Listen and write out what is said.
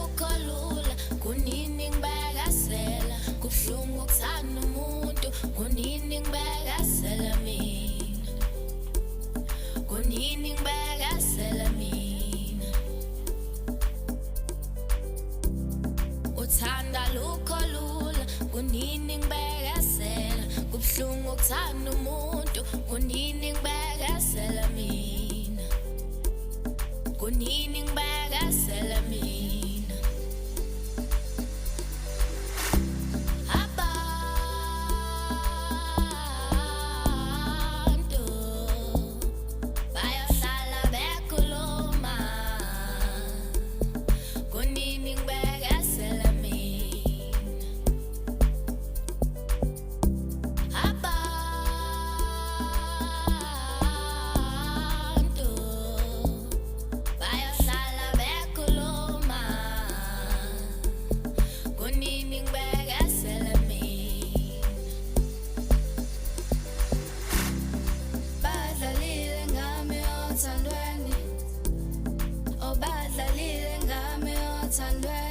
alukho lula, kunini ngibekazela, kubuhlungu ukuthanda umuntu, kunini ngibekazela mina, kunini ngibekazela mina. Uthanda alukho lula, kunini ngibekazela, kubuhlungu ukuthanda umuntu, kunini ngibekazela mina, kunini ngibekazela mina. Abantu bayahlala bekhuluma, kunini ngibekazela mina. Abantu bayahlala bekhuluma, kunini ngibekazela mina. Badlalile ngami othandweni, oh badlalile ngami othandweni.